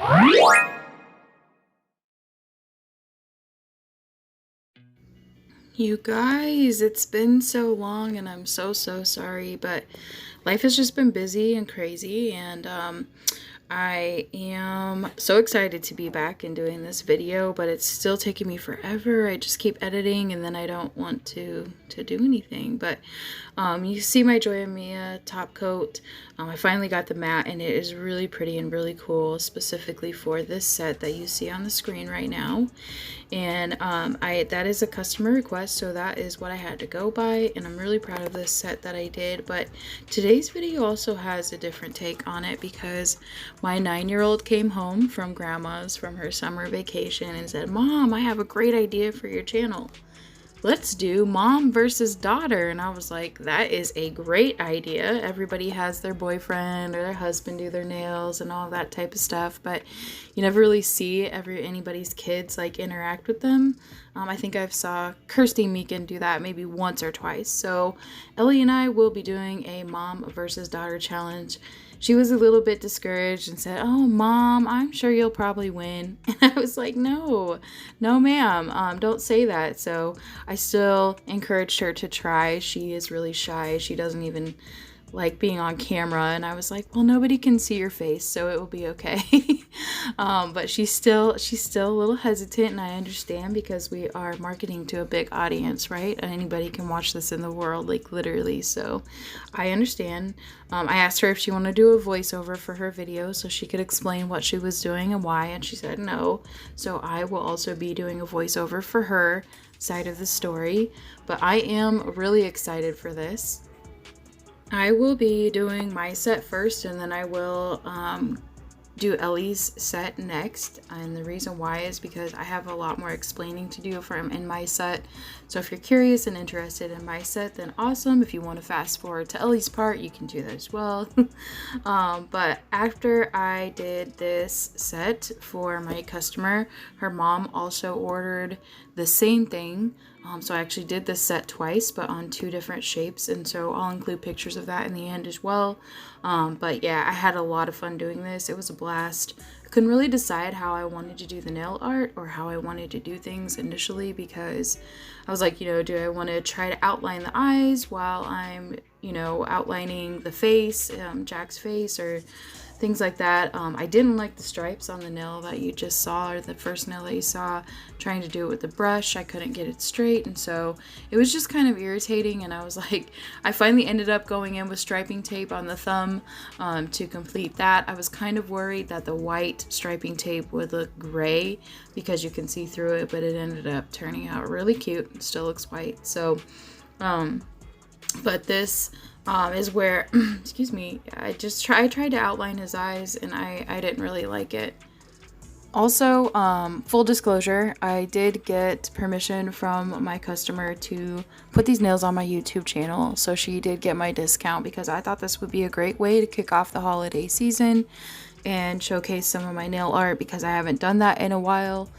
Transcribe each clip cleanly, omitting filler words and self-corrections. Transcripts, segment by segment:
You guys, it's been so long and I'm so sorry, but life has just been busy and crazy, and I am so excited to be back and doing this video, but it's still taking me forever. I just keep editing and then I don't want to do anything. But you see my Joya Mia top coat. I finally got the matte and it is really pretty and really cool, specifically for this set that you see on the screen right now. And that is a customer request, so that is what I had to go by, and I'm really proud of this set that I did. But today's video also has a different take on it because my 9-year-old came home from grandma's from her summer vacation and said, "Mom, I have a great idea for your channel. Let's do mom versus daughter." And I was like, that is a great idea. Everybody has their boyfriend or their husband do their nails and all that type of stuff, but you never really see anybody's kids like interact with them. I think I've saw Kirsty Meakin do that maybe once or twice. So Ellie and I will be doing a mom versus daughter challenge. She was a little bit discouraged and said, "Oh, Mom, I'm sure you'll probably win." And I was like, no, ma'am, don't say that. So I still encouraged her to try. She is really shy. She doesn't even like being on camera, and I was like, well, nobody can see your face, so it will be okay. But she's still a little hesitant, and I understand because we are marketing to a big audience, right? And anybody can watch this in the world, like literally. So I understand. I asked her if she wanted to do a voiceover for her video so she could explain what she was doing and why, and she said no. So I will also be doing a voiceover for her side of the story. But I am really excited for this. I will be doing my set first, and then I will do Ellie's set next. And the reason why is because I have a lot more explaining to do from in my set. So if you're curious and interested in my set, then awesome. If you want to fast forward to Ellie's part, you can do that as well. But after I did this set for my customer, her mom also ordered the same thing. So I actually did this set twice, but on 2 different shapes, and so I'll include pictures of that in the end as well. But yeah, I had a lot of fun doing this. It was a blast. I couldn't really decide how I wanted to do the nail art or how I wanted to do things initially, because I was like, do I want to try to outline the eyes while I'm, outlining the face, Jack's face, or things like that. I didn't like the stripes on the nail that you just saw, or the first nail that you saw. Trying to do it with the brush, I couldn't get it straight, and so it was just kind of irritating. And I was like, I finally ended up going in with striping tape on the thumb to complete that. I was kind of worried that the white striping tape would look gray because you can see through it, but it ended up turning out really cute. It still looks white. So but this is where excuse me, I tried to outline his eyes, and I didn't really like it. Also, full disclosure, I did get permission from my customer to put these nails on my YouTube channel, so she did get my discount because I thought this would be a great way to kick off the holiday season and showcase some of my nail art, because I haven't done that in a while.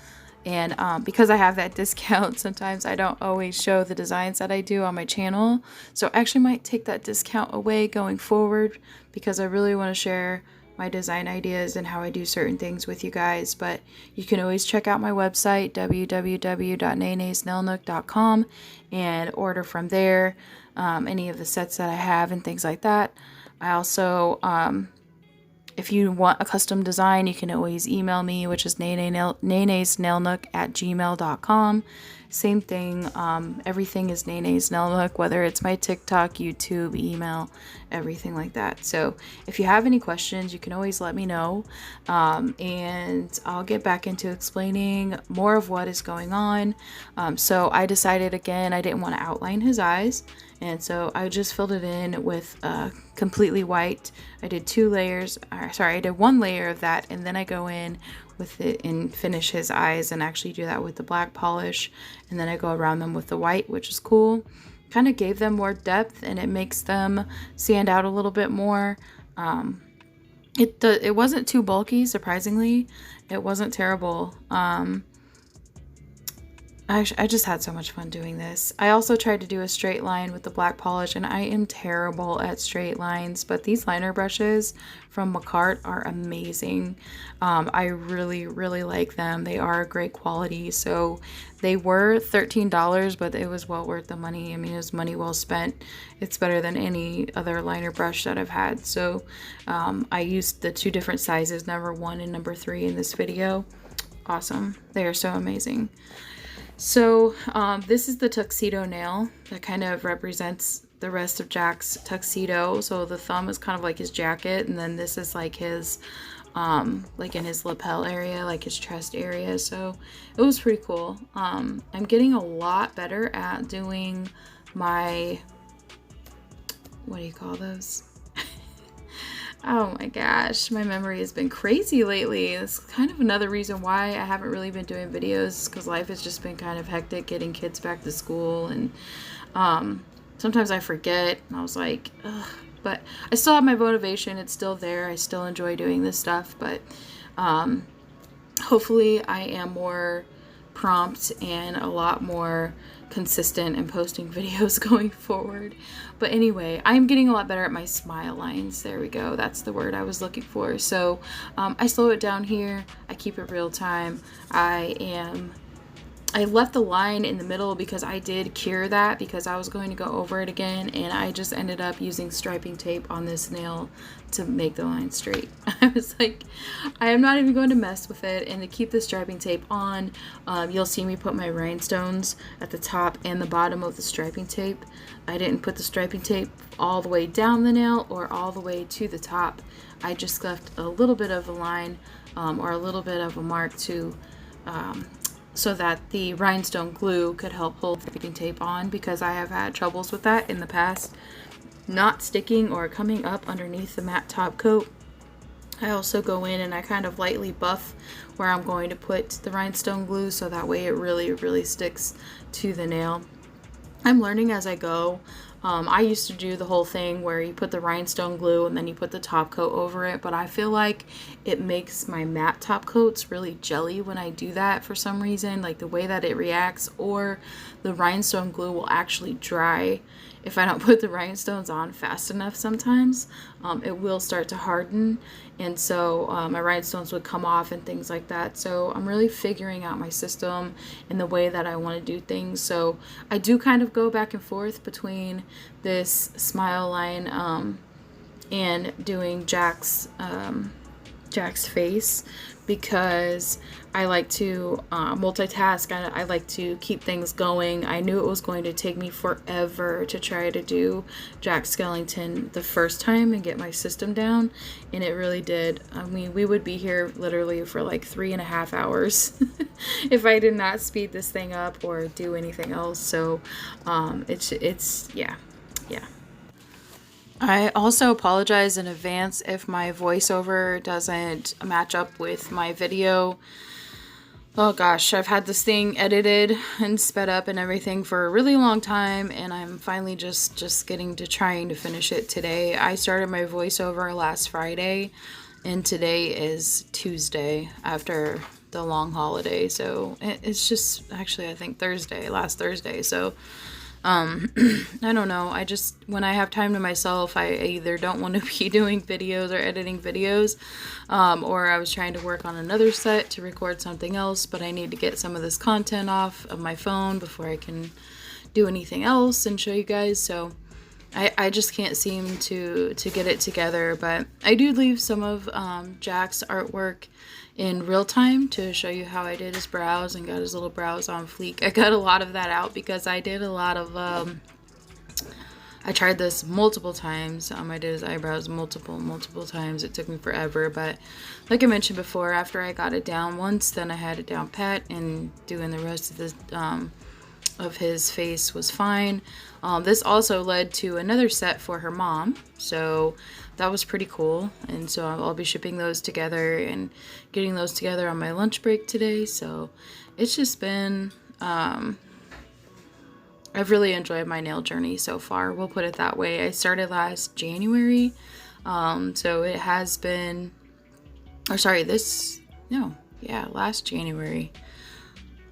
And because I have that discount, sometimes I don't always show the designs that I do on my channel. So I actually might take that discount away going forward, because I really want to share my design ideas and how I do certain things with you guys. But you can always check out my website, www.nenesnailnook.com, and order from there any of the sets that I have and things like that. I also if you want a custom design, you can always email me, which is nenesnailnook@gmail.com. Same thing, everything is Nene's Nail Nook, whether it's my TikTok, YouTube, email, everything like that. So if you have any questions, you can always let me know, and I'll get back into explaining more of what is going on. So I decided, again, I didn't want to outline his eyes, and so I just filled it in with completely white. I did 2 layers, I did 1 layer of that, and then I go in with it and finish his eyes and actually do that with the black polish, and then I go around them with the white, which is cool. Kind of gave them more depth, and it makes them stand out a little bit more. It wasn't too bulky, surprisingly. It wasn't terrible. I just had so much fun doing this. I also tried to do a straight line with the black polish, and I am terrible at straight lines, but these liner brushes from Macart are amazing. I really, really like them. They are great quality. So they were $13, but it was well worth the money. I mean, it was money well spent. It's better than any other liner brush that I've had. So I used the 2 different sizes, number 1 and number 3 in this video. Awesome. They are so amazing. So this is the tuxedo nail that kind of represents the rest of Jack's tuxedo. So the thumb is kind of like his jacket, and then this is like his like in his lapel area, like his chest area. So it was pretty cool. I'm getting a lot better at doing my, what do you call those? Oh my gosh, my memory has been crazy lately. It's kind of another reason why I haven't really been doing videos, because life has just been kind of hectic getting kids back to school, and sometimes I forget, and I was like, ugh. But I still have my motivation. It's still there. I still enjoy doing this stuff, but hopefully I am more prompt and a lot more consistent in posting videos going forward. But anyway, I'm getting a lot better at my smile lines. There we go. That's the word I was looking for. So I slow it down here. I keep it real time. I left the line in the middle because I did cure that, because I was going to go over it again, and I just ended up using striping tape on this nail to make the line straight. I was like, I am not even going to mess with it. And to keep the striping tape on, you'll see me put my rhinestones at the top and the bottom of the striping tape. I didn't put the striping tape all the way down the nail or all the way to the top. I just left a little bit of a line or a little bit of a mark to so that the rhinestone glue could help hold the striping tape on, because I have had troubles with that in the past, not sticking or coming up underneath the matte top coat. I also go in and I kind of lightly buff where I'm going to put the rhinestone glue, so that way it really, really sticks to the nail. I'm learning as I go. I used to do the whole thing where you put the rhinestone glue and then you put the top coat over it, but I feel like it makes my matte top coats really jelly when I do that for some reason, like the way that it reacts, or the rhinestone glue will actually dry if I don't put the rhinestones on fast enough sometimes. It will start to harden, and so my rhinestones would come off and things like that. So I'm really figuring out my system and the way that I want to do things. So I do kind of go back and forth between this smile line and doing Jack's face, because I like to multitask. I like to keep things going. I knew it was going to take me forever to try to do Jack Skellington the first time and get my system down, and it really did. I mean, we would be here literally for like 3.5 hours if I did not speed this thing up or do anything else. So it's yeah. I also apologize in advance if my voiceover doesn't match up with my video. Oh gosh, I've had this thing edited and sped up and everything for a really long time, and I'm finally just getting to trying to finish it today. I started my voiceover last Friday, and today is Tuesday after the long holiday. So it's just actually, I think last Thursday. So I don't know. When I have time to myself, I either don't want to be doing videos or editing videos, or I was trying to work on another set to record something else, but I need to get some of this content off of my phone before I can do anything else and show you guys. So I just can't seem to get it together, but I do leave some of Jack's artwork in real time to show you how I did his brows and got his little brows on fleek. I got a lot of that out because I did a lot of I tried this multiple times. I did his eyebrows multiple times. It took me forever, but like I mentioned before, after I got it down once, then I had it down pat, and doing the rest of this of his face was fine. This also led to another set for her mom, so that was pretty cool, and so I'll be shipping those together and getting those together on my lunch break today. So it's just been I've really enjoyed my nail journey so far, we'll put it that way. I started last January, so it has been, or sorry, last January.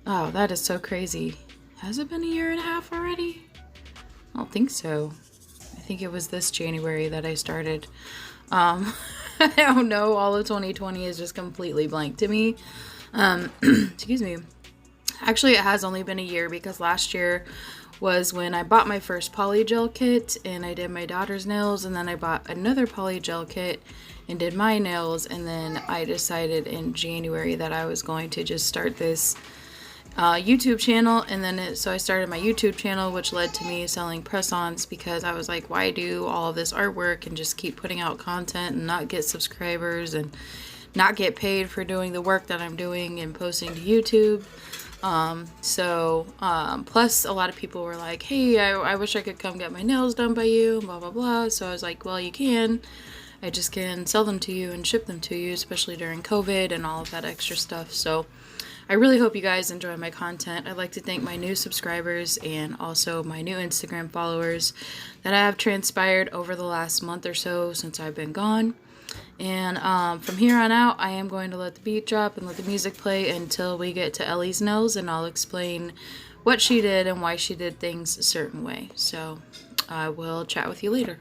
Oh, that is so crazy. Has it been a year and a half already? I don't think so. I think it was this January that I started. Um, I don't know. All of 2020 is just completely blank to me. Excuse me. Actually, it has only been a year because last year was when I bought my first polygel kit and I did my daughter's nails, and then I bought another polygel kit and did my nails, and then I decided in January that I was going to just start this YouTube channel, and then so I started my YouTube channel, which led to me selling press-ons because I was like, why do all of this artwork and just keep putting out content and not get subscribers and not get paid for doing the work that I'm doing and posting to YouTube. Plus a lot of people were like, hey, I wish I could come get my nails done by you, blah, blah, blah. So I was like, well, you can. I just can sell them to you and ship them to you, especially during COVID and all of that extra stuff. So I really hope you guys enjoy my content. I'd like to thank my new subscribers and also my new Instagram followers that have transpired over the last month or so since I've been gone. And from here on out, I am going to let the beat drop and let the music play until we get to Ellie's nails, and I'll explain what she did and why she did things a certain way. So I will chat with you later.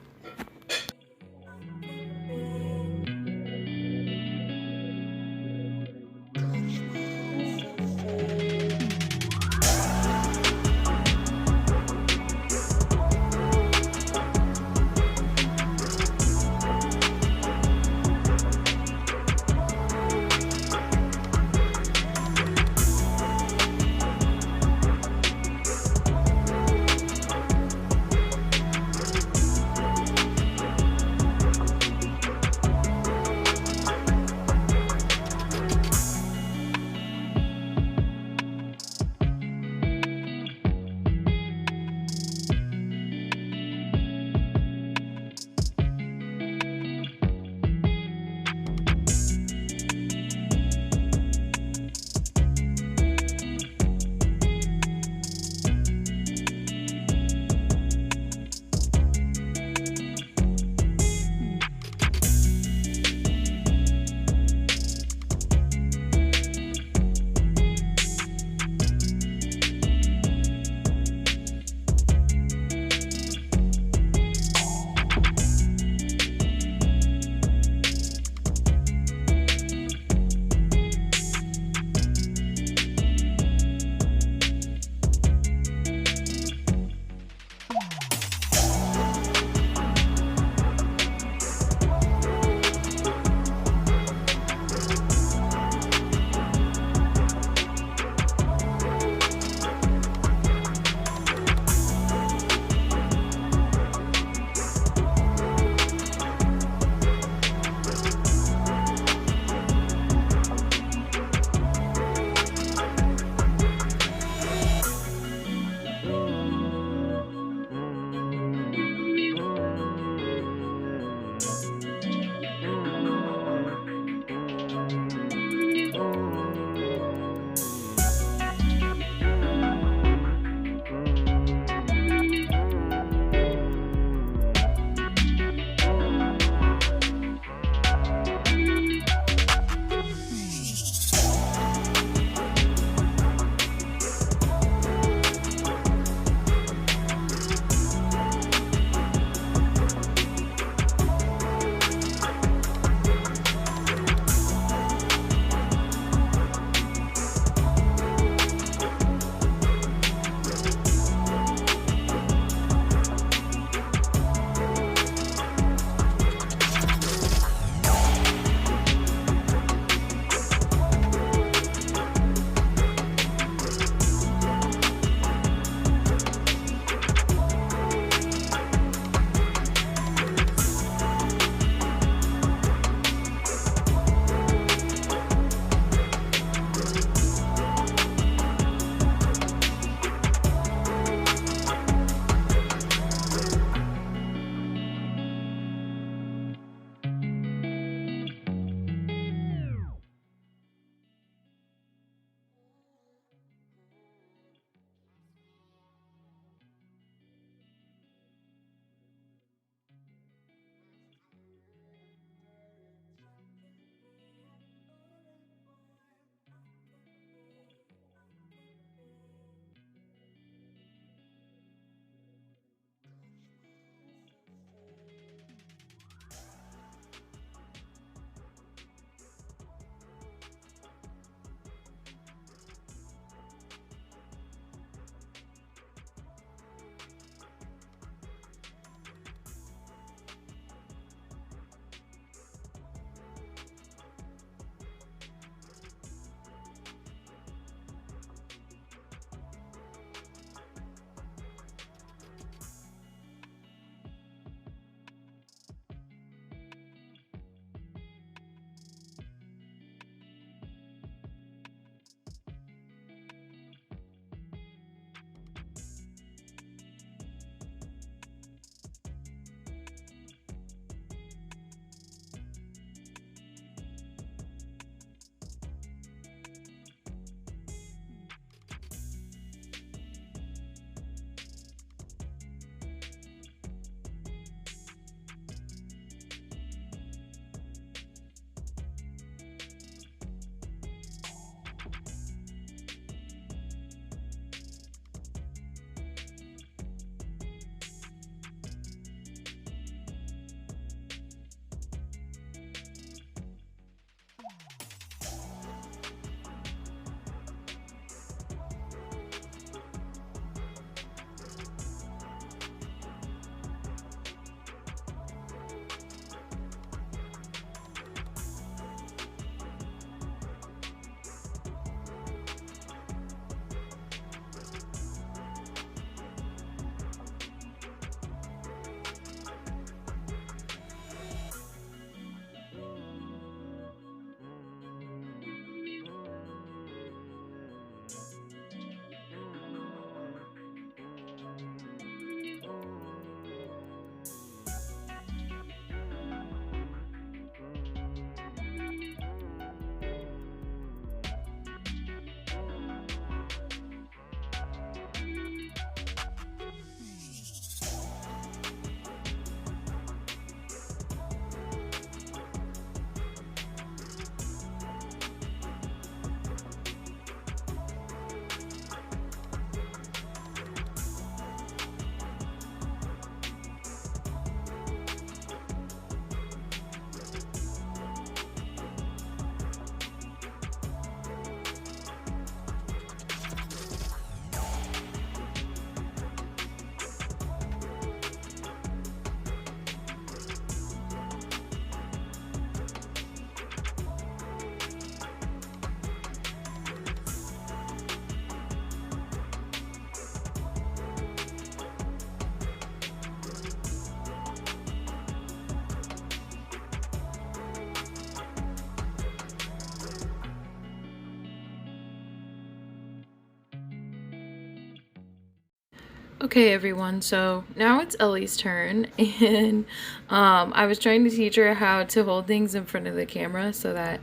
Okay, everyone, so now it's Ellie's turn, and I was trying to teach her how to hold things in front of the camera so that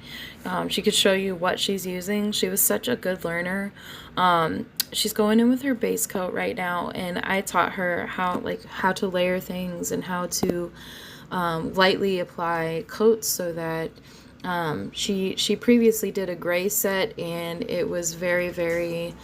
she could show you what she's using. She was such a good learner. She's going in with her base coat right now, and I taught her how to layer things and how to lightly apply coats so that she previously did a gray set and it was very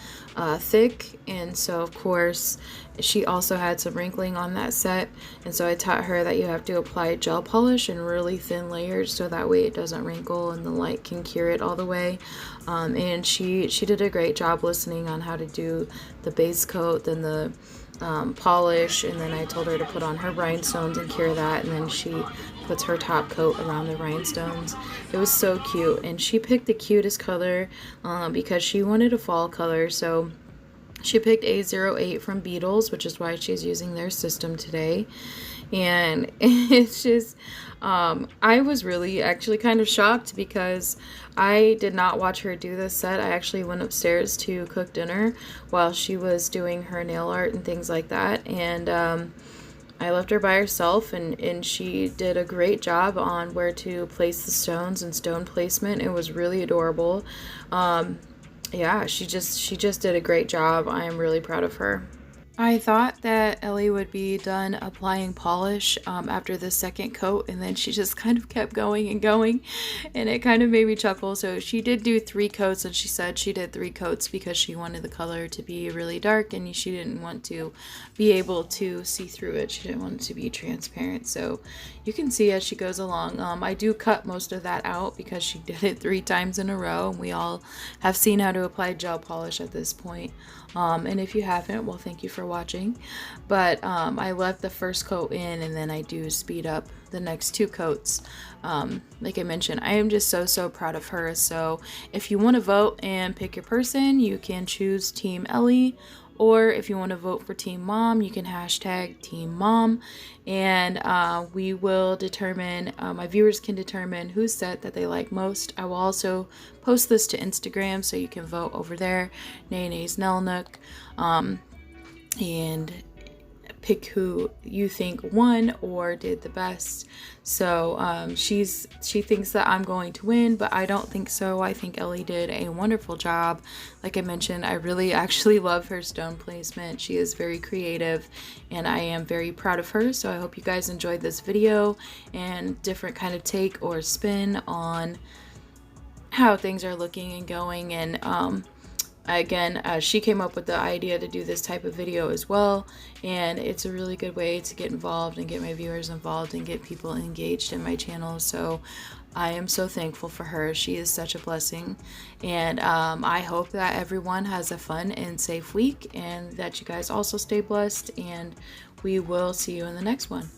thick, and so of course she also had some wrinkling on that set, and so I taught her that you have to apply gel polish in really thin layers so that way it doesn't wrinkle and the light can cure it all the way. And she did a great job listening on how to do the base coat, then the polish, and then I told her to put on her rhinestones and cure that, and then she puts her top coat around the rhinestones. It was so cute, and she picked the cutest color because she wanted a fall color, so she picked A08 from Beetles, which is why she's using their system today. And it's just, I was really actually kind of shocked because I did not watch her do this set. I actually went upstairs to cook dinner while she was doing her nail art and things like that. And I left her by herself, and she did a great job on where to place the stones and stone placement. It was really adorable. Yeah, she just did a great job. I am really proud of her. I thought that Ellie would be done applying polish after the second coat, and then she just kind of kept going and going, and it kind of made me chuckle. So she did do 3 coats, and she said she did 3 coats because she wanted the color to be really dark and she didn't want to be able to see through it. She didn't want it to be transparent. So you can see as she goes along. I do cut most of that out because she did it 3 times in a row, and we all have seen how to apply gel polish at this point. And if you haven't, well, thank you for watching. But I left the first coat in, and then I do speed up the next 2 coats. Like I mentioned, I am just so proud of her. So if you want to vote and pick your person, you can choose Team Ellie. Or if you want to vote for Team Mom, you can hashtag Team Mom, and we will determine, my viewers can determine whose set that they like most. I will also post this to Instagram so you can vote over there, Nene's Nail Nook, and pick who you think won or did the best. So she thinks that I'm going to win, but I don't think so. I think Ellie did a wonderful job. Like I mentioned, I really actually love her stone placement. She is very creative, and I am very proud of her. So I hope you guys enjoyed this video and different kind of take or spin on how things are looking and going. And again, she came up with the idea to do this type of video as well, and it's a really good way to get involved and get my viewers involved and get people engaged in my channel. So I am so thankful for her. She is such a blessing, and I hope that everyone has a fun and safe week, and that you guys also stay blessed, and we will see you in the next one.